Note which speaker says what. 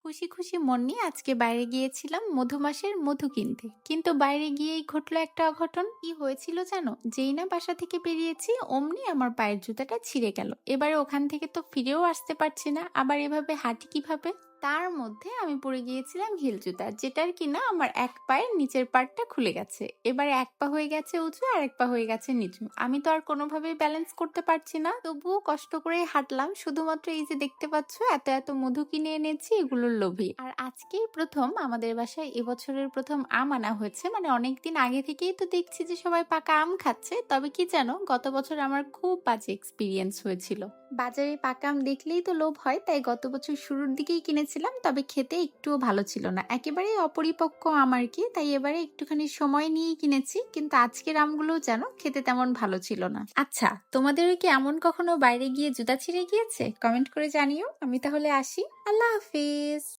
Speaker 1: খুশি খুশি মন নিয়ে আজকে বাইরে গিয়েছিলাম মধুমাসের মধু কিনতে, কিন্তু বাইরে গিয়েই ঘটলো একটা অঘটন। কি হয়েছিল জানো? যেই না বাসা থেকে বেরিয়েছি অমনি আমার পায়ের জুতাটা ছিঁড়ে গেল। এবারে ওখান থেকে তো ফিরেও আসতে পারছি না, আবার এভাবে হাঁটি কিভাবে? তার মধ্যে আমি পরে গিয়েছিলাম হিল জুতা, যেটার কিনা আমার এক পায়ের নিচের পার্টটা খুলে গেছে। এবারে এক পা হয়ে গেছে উঁচু আর এক পা হয়ে গেছে নিচু। আমি তো আর কোনোভাবেই ব্যালেন্স করতে পারছি না, তবুও কষ্ট করে হাঁটলাম, শুধুমাত্র এই যে দেখতে পাচ্ছ এত এত মধু কিনে এনেছি এগুলোর লোভে। আর আজকেই প্রথম আমাদের বাসায় এবছরের প্রথম আম আনা হয়েছে, মানে অনেকদিন আগে থেকেই তো দেখছি যে সবাই পাকা আম খাচ্ছে, তবে কি জানো, গত বছর আমার খুব বাজে এক্সপিরিয়েন্স হয়েছিল। বাজারে পাকা আম দেখলেই তো লোভ হয়, তাই গত বছর শুরুর দিকেই কিনেছিলাম, তবে খেতে একটুও ভালো ছিল না, একেবারেই অপরিপক্ক আম আর কি। তাই এবারে একটুখানি সময় নিয়েই কিনেছি, কিন্তু আজকের আমগুলো যেন খেতে তেমন ভালো ছিল না। আচ্ছা, তোমাদেরও কি এমন কখনো বাইরে গিয়ে জুতা ছিঁড়ে গিয়েছে? কমেন্ট করে জানিও। আমি তাহলে আসি। আল্লাহ হাফিজ।